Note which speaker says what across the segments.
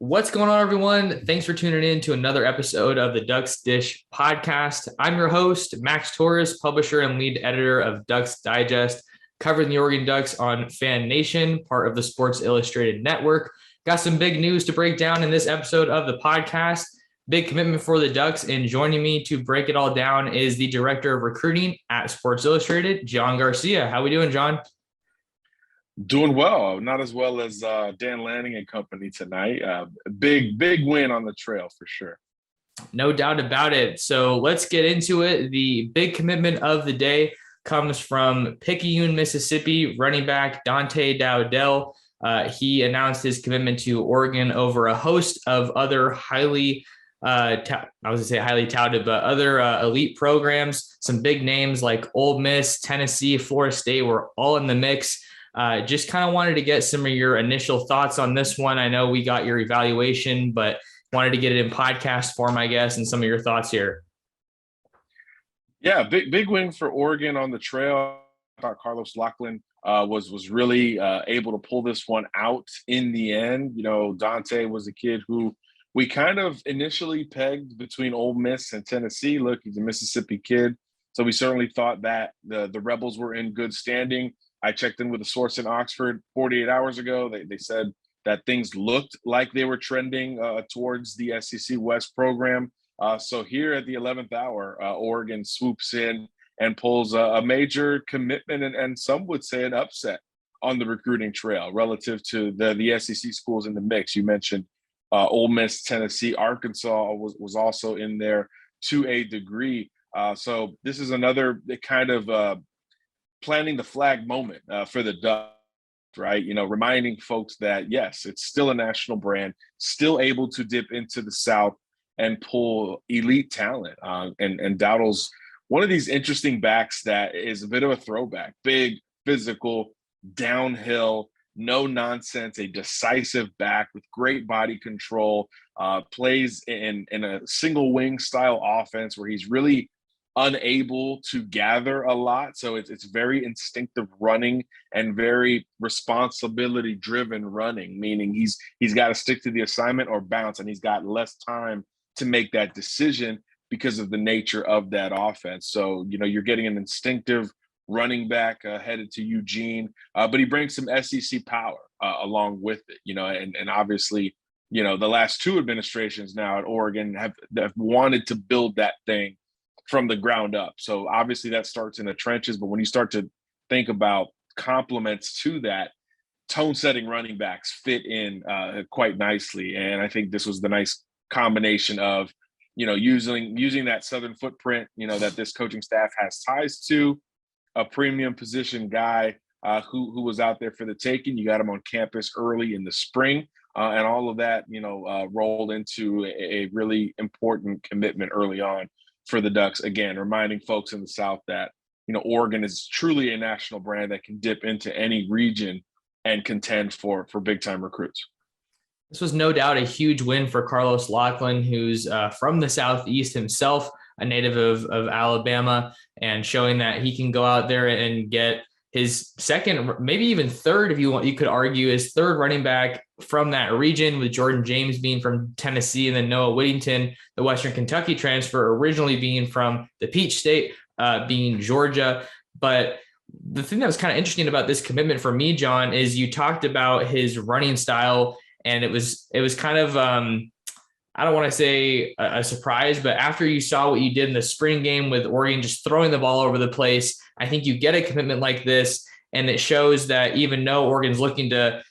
Speaker 1: What's going on, everyone? Thanks for tuning in to another episode of the Ducks Dish podcast. I'm your host, Max Torres, publisher and lead editor of Ducks Digest, covering the Oregon Ducks on Fan Nation, part of the Sports Illustrated Network. Got some big news to break down in this episode of the podcast. Big commitment for the Ducks, and joining me to break it all down is the director of recruiting at Sports Illustrated, John Garcia. How we doing, John?
Speaker 2: Doing well, not as well as Dan Lanning and company tonight. Big win on the trail for sure.
Speaker 1: No doubt about it. So let's get into it. The big commitment of the day comes from Picayune, Mississippi, running back Dante Dowdell. He announced his commitment to Oregon over a host of other highly touted, but other elite programs. Some big names like Ole Miss, Tennessee, Florida State were all in the mix. Just kind of wanted to get some of your initial thoughts on this one. I know we got your evaluation, but wanted to get it in podcast form, I guess, and some of your thoughts here.
Speaker 2: Yeah, big win for Oregon on the trail. I thought Carlos Locklyn was really able to pull this one out in the end. You know, Dante was a kid who we kind of initially pegged between Ole Miss and Tennessee. Look, he's a Mississippi kid, so we certainly thought that the Rebels were in good standing. I checked in with a source in Oxford 48 hours ago. They said that things looked like they were trending towards the SEC West program. So here at the 11th hour, Oregon swoops in and pulls a major commitment and some would say an upset on the recruiting trail relative to the SEC schools in the mix. You mentioned Ole Miss, Tennessee, Arkansas was also in there to a degree. So this is another kind of planting the flag moment for the Ducks, right? You know, reminding folks that, yes, it's still a national brand, still able to dip into the South and pull elite talent. And Dowdell's one of these interesting backs that is a bit of a throwback, big, physical, downhill, no nonsense, a decisive back with great body control, plays in a single wing style offense where he's really unable to gather a lot. So it's very instinctive running and very responsibility driven running, meaning he's got to stick to the assignment or bounce, and he's got less time to make that decision because of the nature of that offense. So, you know, you're getting an instinctive running back headed to Eugene, but he brings some SEC power along with it, you know, and obviously, you know, the last two administrations now at Oregon have wanted to build that thing from the ground up. So obviously that starts in the trenches, but when you start to think about complements to that, tone-setting running backs fit in quite nicely. And I think this was the nice combination of, you know, using that Southern footprint, you know, that this coaching staff has ties to, a premium position guy who was out there for the taking. You got him on campus early in the spring, and all of that, you know, rolled into a really important commitment early on for the Ducks. Again, reminding folks in the South that, you know, Oregon is truly a national brand that can dip into any region and contend for big time recruits.
Speaker 1: This was no doubt a huge win for Carlos Locklyn, who's from the Southeast himself, a native of Alabama, and showing that he can go out there and get his second, maybe even third, if you want, you could argue his third running back from that region, with Jordan James being from Tennessee and then Noah Whittington, the Western Kentucky transfer, originally being from the Peach State, being Georgia. But the thing that was kind of interesting about this commitment for me, John, is you talked about his running style, and it was kind of, I don't want to say a surprise, but after you saw what you did in the spring game with Oregon just throwing the ball over the place, I think you get a commitment like this, and it shows that even though Oregon's looking to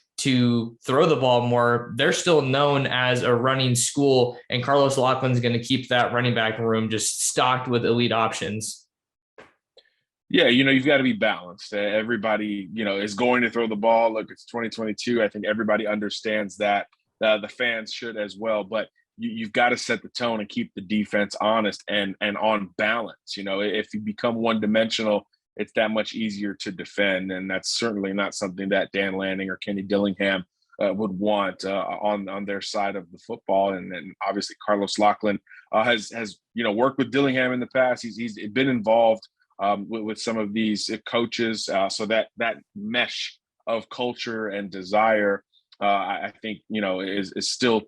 Speaker 1: throw the ball more, they're still known as a running school, and Carlos Locklyn's going to keep that running back room just stocked with elite options.
Speaker 2: Yeah, you know, you've got to be balanced. Everybody, you know, is going to throw the ball. Look, it's 2022. I think everybody understands that. The fans should as well, but you've got to set the tone and keep the defense honest and on balance. You know, if you become one-dimensional, it's that much easier to defend, and that's certainly not something that Dan Lanning or Kenny Dillingham would want on their side of the football. And then obviously Carlos Locklyn has you know, worked with Dillingham in the past. He's been involved with some of these coaches, so that mesh of culture and desire, I think, you know, is still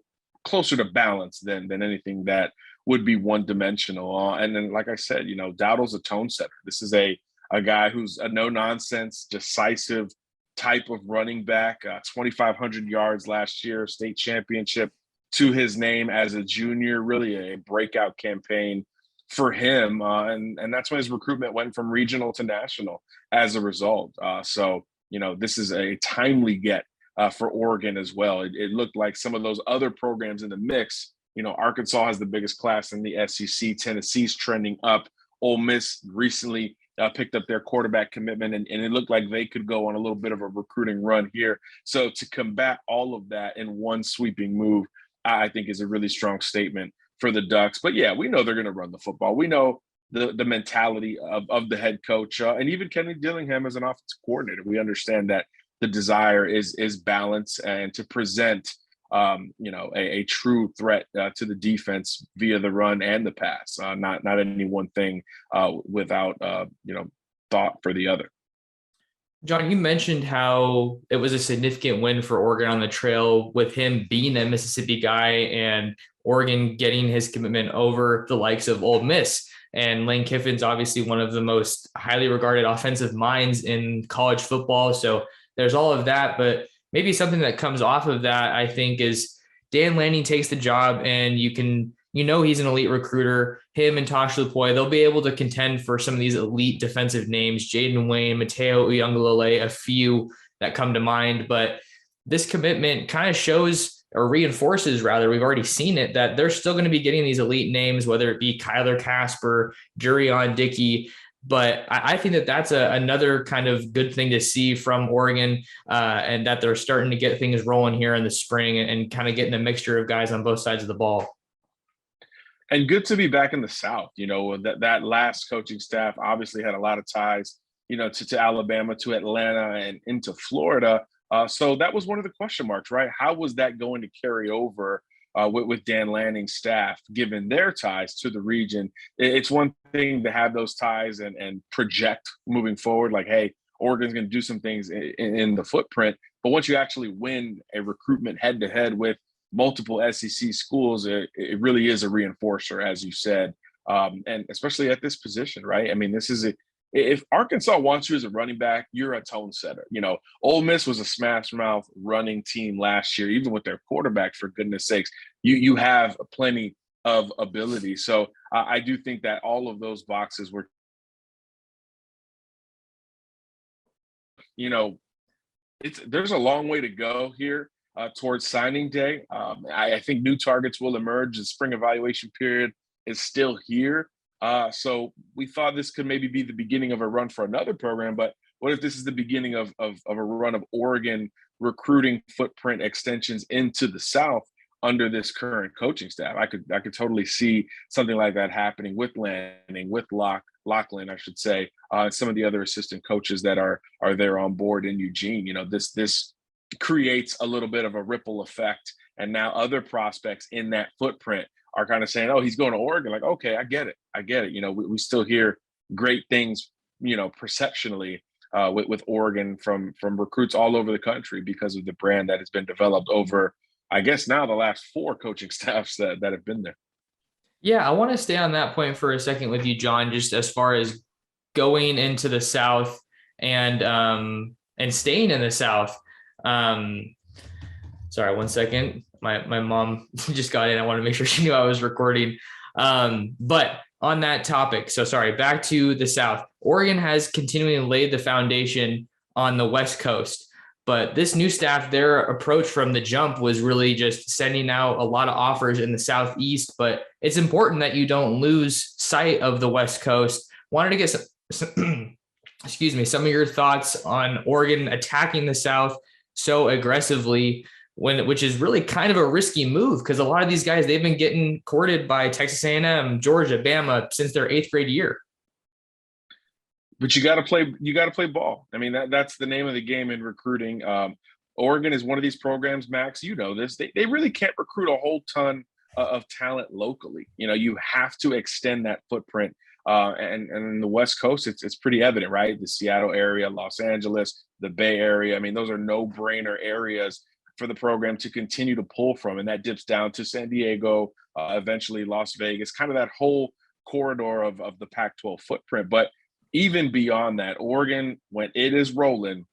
Speaker 2: closer to balance than anything that would be one dimensional. And then, like I said, Dowdell's a tone setter. This is a guy who's a no nonsense, decisive type of running back. 2,500 yards last year, state championship to his name as a junior. Really a breakout campaign for him, and that's when his recruitment went from regional to national as a result. So this is a timely get for Oregon as well. It looked like some of those other programs in the mix. Arkansas has the biggest class in the SEC. Tennessee's trending up. Ole Miss recently picked up their quarterback commitment, and it looked like they could go on a little bit of a recruiting run here. So to combat all of that in one sweeping move, I think is a really strong statement for the Ducks. But yeah, we know they're going to run the football. We know the mentality of the head coach, and even Kenny Dillingham as an offensive coordinator. We understand that the desire is balance and to present a true threat to the defense via the run and the pass, not any one thing without thought for the other.
Speaker 1: John, you mentioned how it was a significant win for Oregon on the trail with him being a Mississippi guy and Oregon getting his commitment over the likes of Ole Miss. And Lane Kiffin's obviously one of the most highly regarded offensive minds in college football. So there's all of that, but maybe something that comes off of that, I think, is Dan Lanning takes the job, and he's an elite recruiter. Him and Tosh Lupoy, they'll be able to contend for some of these elite defensive names, Jaden Wayne, Mateo Uyunglele, a few that come to mind. But this commitment kind of shows, or reinforces rather, we've already seen it, that they're still going to be getting these elite names, whether it be Kyler Casper, Jurion Dickey. But I think that that's another kind of good thing to see from Oregon, and that they're starting to get things rolling here in the spring and kind of getting a mixture of guys on both sides of the ball.
Speaker 2: And good to be back in the South. That last coaching staff obviously had a lot of ties, to Alabama, to Atlanta, and into Florida. So that was one of the question marks, right? How was that going to carry over with Dan Lanning's staff, given their ties to the region? It's one thing to have those ties and project moving forward, like, hey, Oregon's going to do some things in the footprint. But once you actually win a recruitment head-to-head with multiple SEC schools, it really is a reinforcer, as you said, and especially at this position, right? I mean, if Arkansas wants you as a running back, you're a tone setter. Ole Miss was a smash mouth running team last year, even with their quarterback, for goodness sakes. You have plenty of ability. So I do think that all of those boxes were, there's a long way to go here towards signing day. I think new targets will emerge. The spring evaluation period is still here. So we thought this could maybe be the beginning of a run for another program, but what if this is the beginning of a run of Oregon recruiting footprint extensions into the South under this current coaching staff? I could totally see something like that happening with Lanning, with Locklyn, I should say, some of the other assistant coaches that are there on board in Eugene. This creates a little bit of a ripple effect, and now other prospects in that footprint are kind of saying, oh, he's going to Oregon. Like, okay, I get it. We still hear great things, perceptionally with Oregon from recruits all over the country because of the brand that has been developed over, I guess, now the last 4 coaching staffs that have been there.
Speaker 1: Yeah, I want to stay on that point for a second with you, John, just as far as going into the South and staying in the South. Sorry, one second. My mom just got in. I want to make sure she knew I was recording. But on that topic, so sorry, back to the South. Oregon has continually laid the foundation on the West Coast. But this new staff, their approach from the jump was really just sending out a lot of offers in the Southeast. But it's important that you don't lose sight of the West Coast. Wanted to get some of your thoughts on Oregon attacking the South so aggressively, which is really kind of a risky move because a lot of these guys, they've been getting courted by Texas A&M, Georgia, Bama since their 8th grade year.
Speaker 2: But you got to play ball. I mean, that's the name of the game in recruiting. Oregon is one of these programs, Max, you know this. They really can't recruit a whole ton of talent locally. You have to extend that footprint. And in the West Coast, it's pretty evident, right? The Seattle area, Los Angeles, the Bay Area. I mean, those are no-brainer areas for the program to continue to pull from. And that dips down to San Diego, eventually Las Vegas, kind of that whole corridor of the Pac-12 footprint. But even beyond that, Oregon, when it is rolling,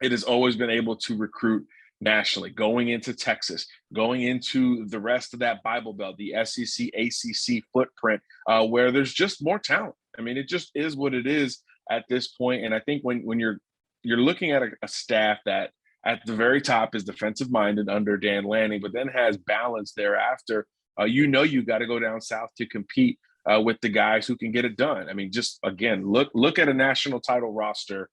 Speaker 2: it has always been able to recruit nationally, going into Texas, going into the rest of that Bible Belt, the SEC, ACC footprint, where there's just more talent. I mean, it just is what it is at this point. And I think when you're looking at a staff that at the very top is defensive minded under Dan Lanning, but then has balance thereafter, you got to go down south to compete with the guys who can get it done. I mean, just again, look at a national title roster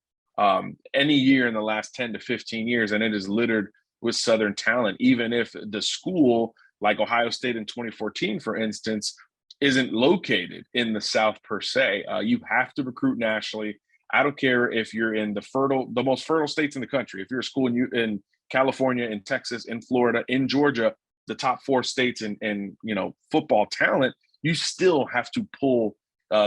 Speaker 2: any year in the last 10 to 15 years, and it is littered with Southern talent, even if the school like Ohio State in 2014, for instance, isn't located in the South per se. You have to recruit nationally. I don't care if you're in the most fertile states in the country. If you're a school in California, in Texas, in Florida, in Georgia, the top 4 states in football talent, you still have to pull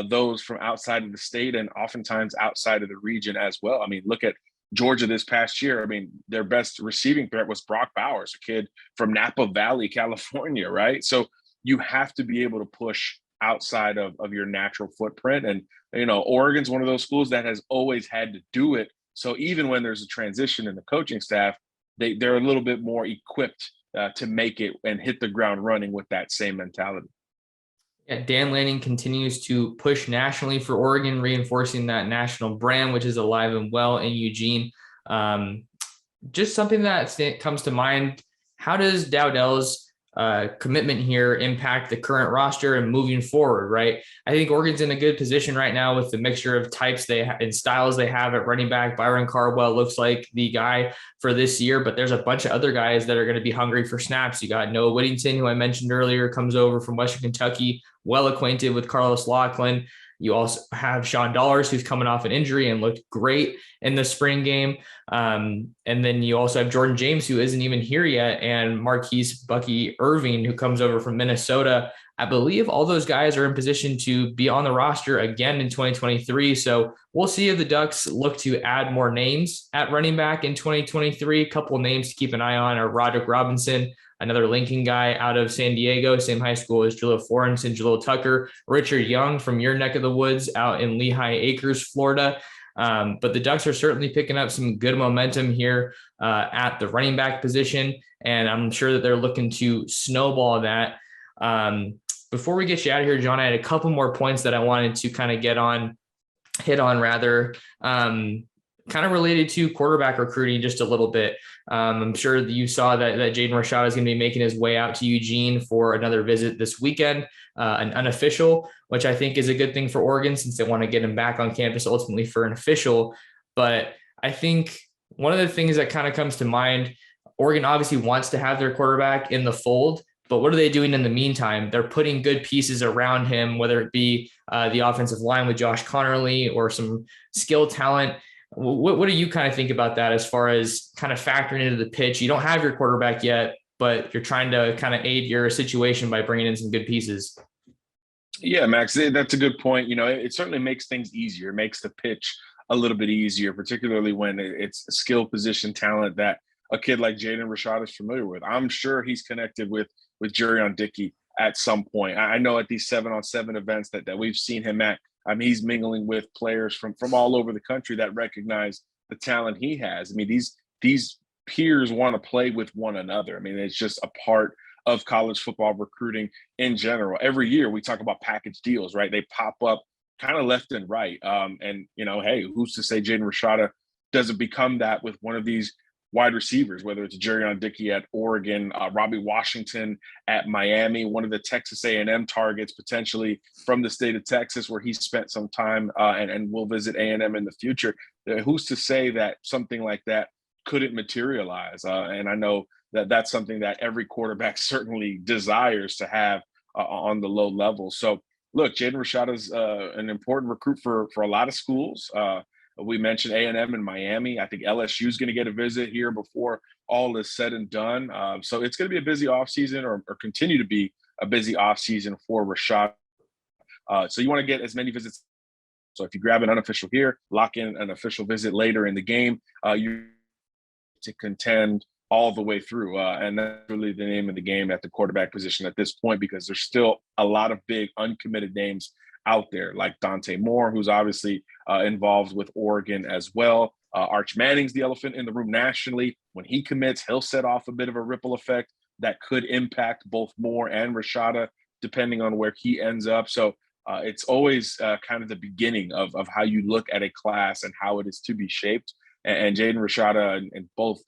Speaker 2: those from outside of the state and oftentimes outside of the region as well. I mean, look at Georgia this past year. I mean, their best receiving threat was Brock Bowers, a kid from Napa Valley, California, right? So you have to be able to push outside of your natural footprint. And, Oregon's one of those schools that has always had to do it. So even when there's a transition in the coaching staff, they're a little bit more equipped to make it and hit the ground running with that same mentality.
Speaker 1: Yeah, Dan Lanning continues to push nationally for Oregon, reinforcing that national brand, which is alive and well in Eugene. Just something that comes to mind, how does Dowdell's commitment here impact the current roster and moving forward, right? I think Oregon's in a good position right now with the mixture of types and styles they have at running back. Byron Cardwell looks like the guy for this year, but there's a bunch of other guys that are going to be hungry for snaps. You got Noah Whittington, who I mentioned earlier, comes over from Western Kentucky, well acquainted with Carlos Locklyn. You also have Sean Dollars, who's coming off an injury and looked great in the spring game. And then you also have Jordan James, who isn't even here yet, and Marquise Bucky Irving, who comes over from Minnesota. I believe all those guys are in position to be on the roster again in 2023. So we'll see if the Ducks look to add more names at running back in 2023. A couple of names to keep an eye on are Roderick Robinson, another Lincoln guy out of San Diego, same high school as Jalil Florence and Jalil Tucker, Richard Young from your neck of the woods out in Lehigh Acres, Florida. But the Ducks are certainly picking up some good momentum here at the running back position, and I'm sure that they're looking to snowball that. Before we get you out of here, John, I had a couple more points that I wanted to kind of hit on, kind of related to quarterback recruiting just a little bit. I'm sure that you saw that Jaden Rashada is going to be making his way out to Eugene for another visit this weekend, an unofficial, which I think is a good thing for Oregon since they want to get him back on campus ultimately for an official. But I think one of the things that kind of comes to mind, Oregon obviously wants to have their quarterback in the fold, but what are they doing in the meantime? They're putting good pieces around him, whether it be the offensive line with Josh Connerly or some skill talent. What do you kind of think about that as far as kind of factoring into the pitch? You don't have your quarterback yet, but you're trying to kind of aid your situation by bringing in some good pieces.
Speaker 2: Yeah, Max, that's a good point. It certainly makes things easier, makes the pitch a little bit easier, particularly when it's a skill position talent that a kid like Jaden Rashada is familiar with. I'm sure he's connected with Jurion Dickey at some point. I know at these 7-on-7 events that we've seen him at, he's mingling with players from all over the country that recognize the talent he has. I mean, these peers want to play with one another. I mean, it's just a part of college football recruiting in general. Every year we talk about package deals, right? They pop up kind of left and right. Hey, who's to say Jaden Rashada doesn't become that with one of these wide receivers, whether it's Jurion Dickey at Oregon, Robbie Washington at Miami, one of the Texas A&M targets potentially from the state of Texas where he spent some time and will visit A&M in the future. Who's to say that something like that couldn't materialize? And I know that that's something that every quarterback certainly desires to have on the low level. So look, Jaden Rashada is an important recruit for a lot of schools. We mentioned A&M in Miami. I think LSU is going to get a visit here before all is said and done. So it's going to be a busy offseason or continue to be a busy offseason for Rashad. So you want to get as many visits. So if you grab an unofficial here, lock in an official visit later in the game, you to contend all the way through. And that's really the name of the game at the quarterback position at this point, because there's still a lot of big uncommitted names out there, like Dante Moore, who's obviously involved with Oregon as well. Arch Manning's the elephant in the room nationally. When he commits, he'll set off a bit of a ripple effect that could impact both Moore and Rashada, depending on where he ends up. So it's always kind of the beginning of how you look at a class and how it is to be shaped. And Jaden Rashada and both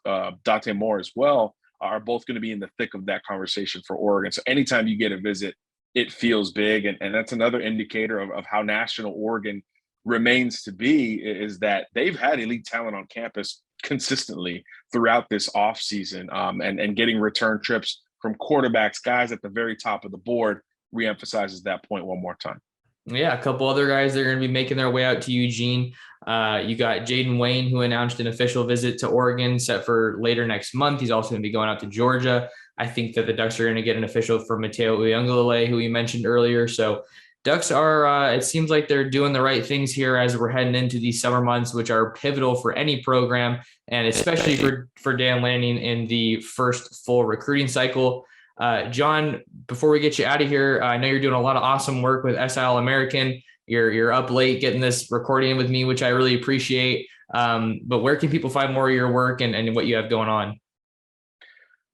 Speaker 2: Dante Moore as well are both going to be in the thick of that conversation for Oregon. So anytime you get a visit, it feels big. And that's another indicator of how national Oregon remains to be, is that they've had elite talent on campus consistently throughout this offseason, and getting return trips from quarterbacks, guys at the very top of the board, reemphasizes that point one more time.
Speaker 1: Yeah, a couple other guys that are going to be making their way out to Eugene. You got Jaden Wayne, who announced an official visit to Oregon set for later next month. He's also going to be going out to Georgia. I think that the Ducks are going to get an official for Mateo Uyunglele, who we mentioned earlier. So Ducks are, it seems like they're doing the right things here as we're heading into these summer months, which are pivotal for any program, and especially for Dan Lanning in the first full recruiting cycle. John, before we get you out of here, I know you're doing a lot of awesome work with SI All-American. You're up late getting this recording with me, which I really appreciate. But where can people find more of your work and what you have going on?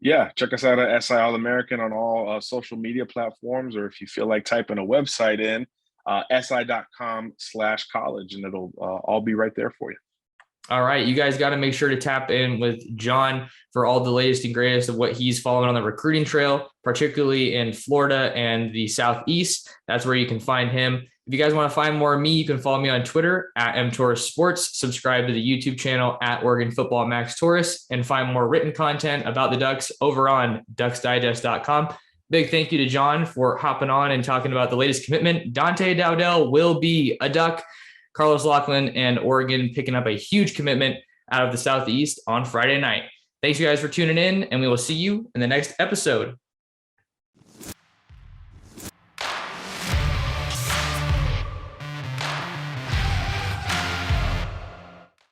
Speaker 2: Yeah, check us out at SI All-American on all social media platforms, or if you feel like typing a website in, si.com/college, and it'll all be right there for you.
Speaker 1: All right. You guys got to make sure to tap in with John for all the latest and greatest of what he's following on the recruiting trail, particularly in Florida and the Southeast. That's where you can find him. If you guys want to find more of me, you can follow me on Twitter at mtorresports, subscribe to the YouTube channel at Oregon Football Max Torres, and find more written content about the Ducks over on ducksdigest.com. Big thank you to John for hopping on and talking about the latest commitment. Dante Dowdell will be a Duck. Carlos Locklyn and Oregon picking up a huge commitment out of the Southeast on Friday night. Thanks, you guys, for tuning in, and we will see you in the next episode.